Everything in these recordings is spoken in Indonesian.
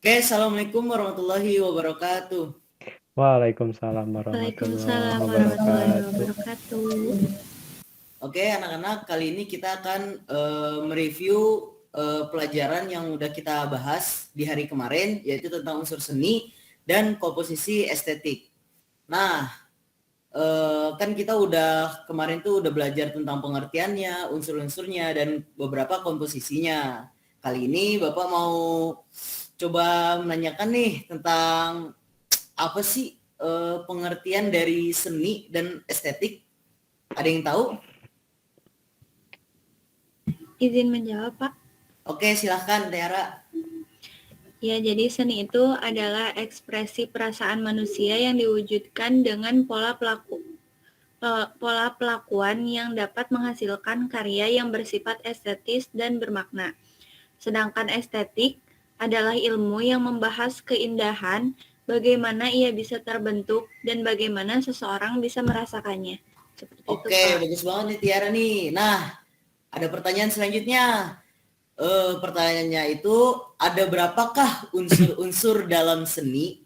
Oke, Assalamualaikum warahmatullahi wabarakatuh. Waalaikumsalam warahmatullahi Waalaikumsalam warahmatullahi wabarakatuh. wabarakatuh. Oke, anak-anak, kali ini kita akan mereview pelajaran yang udah kita bahas di hari kemarin, yaitu tentang unsur seni dan komposisi estetik. Nah, kan kita udah kemarin tuh udah belajar tentang pengertiannya, unsur-unsurnya, dan beberapa komposisinya. Kali ini Bapak mau coba menanyakan nih tentang apa sih pengertian dari seni dan estetik? Ada yang tahu? Izin menjawab, Pak. Oke, silahkan Tiara. Ya, jadi seni itu adalah ekspresi perasaan manusia yang diwujudkan dengan pola pelakuan yang dapat menghasilkan karya yang bersifat estetis dan bermakna. Sedangkan estetik adalah ilmu yang membahas keindahan, bagaimana ia bisa terbentuk, dan bagaimana seseorang bisa merasakannya. Seperti itu, Oke, Pak. bagus banget nih Tiara nih. Nah, ada pertanyaan selanjutnya. Pertanyaannya itu, ada berapakah unsur-unsur dalam seni?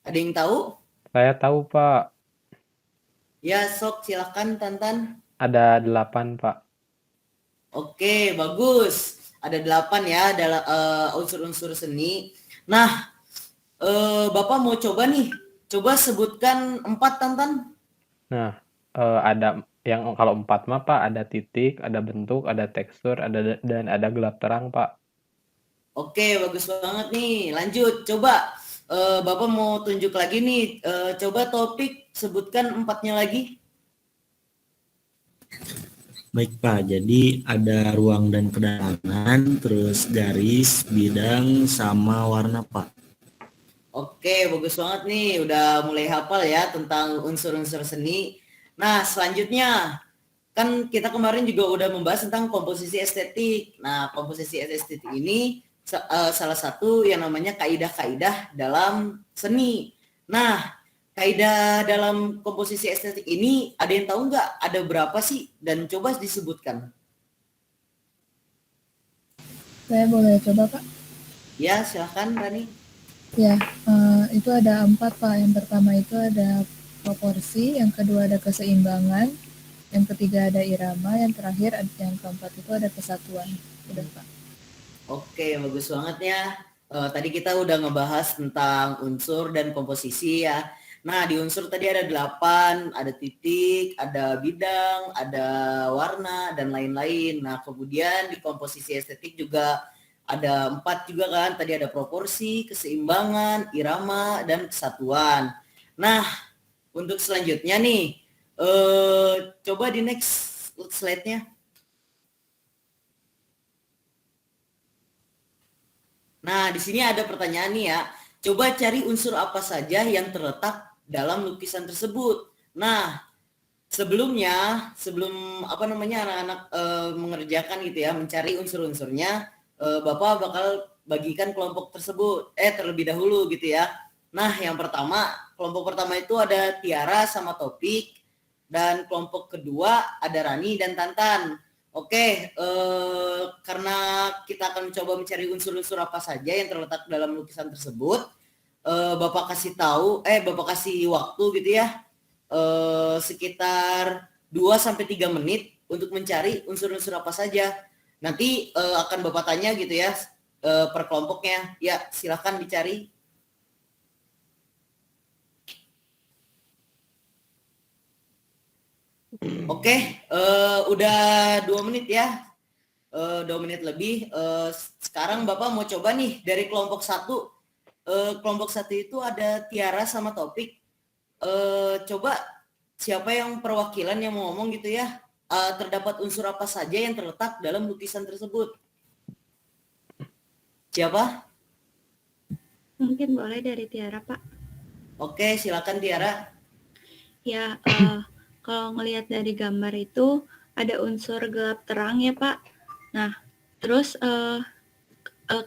Ada yang tahu? Saya tahu, Pak. Ya, sok silahkan Tantan. Ada 8, Pak. Oke, bagus. Ada 8 ya dalam unsur-unsur seni. Nah, Bapak mau coba nih. Coba sebutkan 4, Tantan. Nah, ada yang kalau 4 mah, Pak, ada titik, ada bentuk, ada tekstur, dan ada gelap terang, Pak. Oke, bagus banget nih. Lanjut, coba Bapak mau tunjuk lagi nih. Coba topik, sebutkan 4-nya lagi. Baik Pak, jadi ada ruang dan kedatangan, terus garis, bidang, sama warna Pak. Oke, bagus banget nih. Udah mulai hafal ya tentang unsur-unsur seni. Nah, selanjutnya kan kita kemarin juga udah membahas tentang komposisi estetik. Nah, komposisi estetik ini salah satu yang namanya kaidah-kaidah dalam seni. Nah, kaidah dalam komposisi estetik ini ada yang tahu nggak? Ada berapa sih? Dan coba disebutkan. Saya boleh coba, Pak? Ya, silahkan Rani. Ya, itu ada 4, Pak. Yang pertama itu ada proporsi, yang kedua ada keseimbangan, yang ketiga ada irama, yang terakhir yang keempat itu ada kesatuan. Udah, Pak. Oke, bagus banget ya. Tadi kita udah ngebahas tentang unsur dan komposisi ya. Nah, di unsur tadi ada 8, ada titik, ada bidang, ada warna, dan lain-lain. Nah, kemudian di komposisi estetik juga ada 4 juga kan. Tadi ada proporsi, keseimbangan, irama, dan kesatuan. Nah, untuk selanjutnya nih, coba di next slide-nya. Nah, di sini ada pertanyaan nih ya. Coba cari unsur apa saja yang terletak dalam lukisan tersebut. Nah, sebelum anak-anak mengerjakan gitu ya, mencari unsur-unsurnya, Bapak bakal bagikan kelompok tersebut terlebih dahulu gitu ya. Nah, yang pertama, kelompok pertama itu ada Tiara sama Topik, dan kelompok kedua ada Rani dan Tantan. Oke, karena kita akan mencoba mencari unsur-unsur apa saja yang terletak dalam lukisan tersebut, Bapak kasih waktu gitu ya, sekitar 2-3 menit untuk mencari unsur-unsur apa saja. Nanti akan Bapak tanya gitu ya, per kelompoknya. Ya, silahkan dicari. Oke, udah 2 menit ya. 2 menit lebih. Sekarang Bapak mau coba nih dari kelompok 1. Kelompok 1 itu ada Tiara sama Topik. Coba siapa yang perwakilan yang mau ngomong gitu ya. Terdapat unsur apa saja yang terletak dalam lukisan tersebut? Siapa? Mungkin boleh dari Tiara, Pak. Oke, silakan Tiara. Ya, kalau ngelihat dari gambar itu ada unsur gelap terang ya, Pak. Nah, terus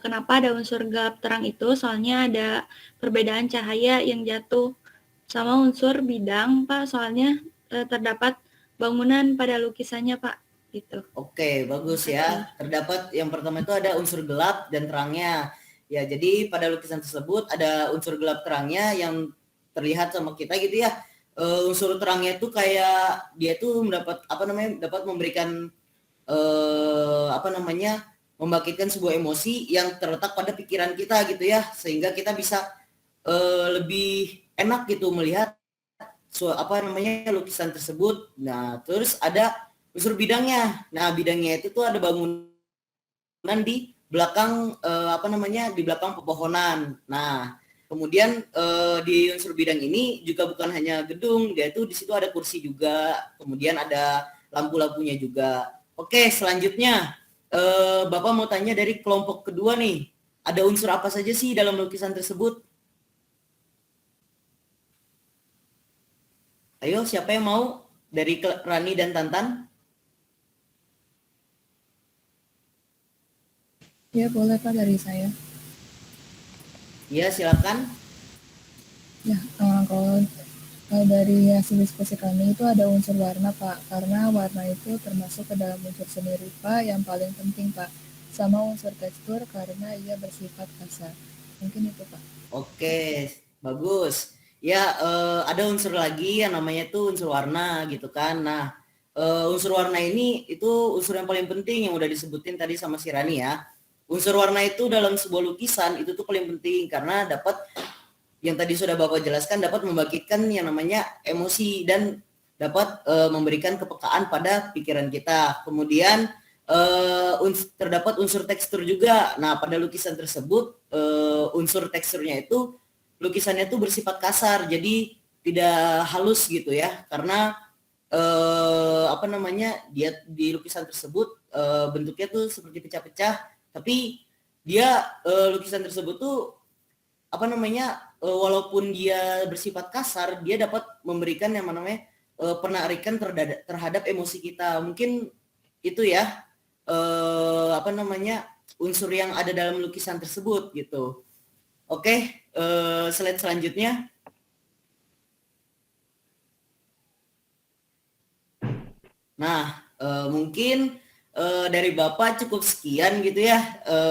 kenapa ada unsur gelap terang itu? Soalnya ada perbedaan cahaya yang jatuh sama unsur bidang, Pak. Soalnya terdapat bangunan pada lukisannya, Pak. Gitu. Oke, bagus ya. Terdapat yang pertama itu ada unsur gelap dan terangnya. Ya, jadi pada lukisan tersebut ada unsur gelap terangnya yang terlihat sama kita gitu ya. Unsur terangnya itu kayak dia tuh dapat memberikan membangkitkan sebuah emosi yang terletak pada pikiran kita gitu ya, sehingga kita bisa lebih enak gitu melihat lukisan tersebut. Nah, terus ada unsur bidangnya. Nah, bidangnya itu tuh ada bangunan di belakang di belakang pepohonan. Nah, kemudian di unsur bidang ini juga bukan hanya gedung, dia itu di situ ada kursi juga, kemudian ada lampu-lampunya juga. Oke, selanjutnya Bapak mau tanya dari kelompok kedua nih, ada unsur apa saja sih dalam lukisan tersebut? Ayo, siapa yang mau dari Rani dan Tantan? Ya, boleh Pak dari saya. Ya, silakan. Ya, kalau dari hasil diskusi kami itu ada unsur warna Pak, karena warna itu termasuk ke dalam unsur seni rupa yang paling penting Pak, sama unsur tekstur karena ia bersifat kasar. Mungkin itu Pak. Oke, bagus. Ya, ada unsur lagi yang namanya tuh unsur warna gitu kan. Nah, unsur warna ini itu unsur yang paling penting yang udah disebutin tadi sama si Rani ya. Unsur warna itu dalam sebuah lukisan itu tuh paling penting karena dapat yang tadi sudah Bapak jelaskan, dapat membangkitkan yang namanya emosi dan dapat memberikan kepekaan pada pikiran kita. Kemudian terdapat unsur tekstur juga. Nah, pada lukisan tersebut unsur teksturnya itu lukisannya itu bersifat kasar, jadi tidak halus gitu ya, karena dia di lukisan tersebut bentuknya tuh seperti pecah-pecah, tapi dia lukisan tersebut tuh walaupun dia bersifat kasar, dia dapat memberikan yang namanya penarikan terhadap emosi kita. Mungkin itu ya unsur yang ada dalam lukisan tersebut gitu. Oke, slide selanjutnya. Nah, mungkin dari Bapak cukup sekian gitu ya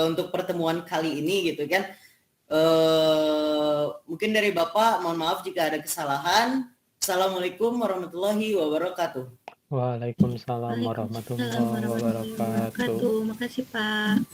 untuk pertemuan kali ini gitu kan. Mungkin dari Bapak mohon maaf jika ada kesalahan. Assalamualaikum warahmatullahi wabarakatuh. Waalaikumsalam warahmatullahi wabarakatuh. Makasih Pak.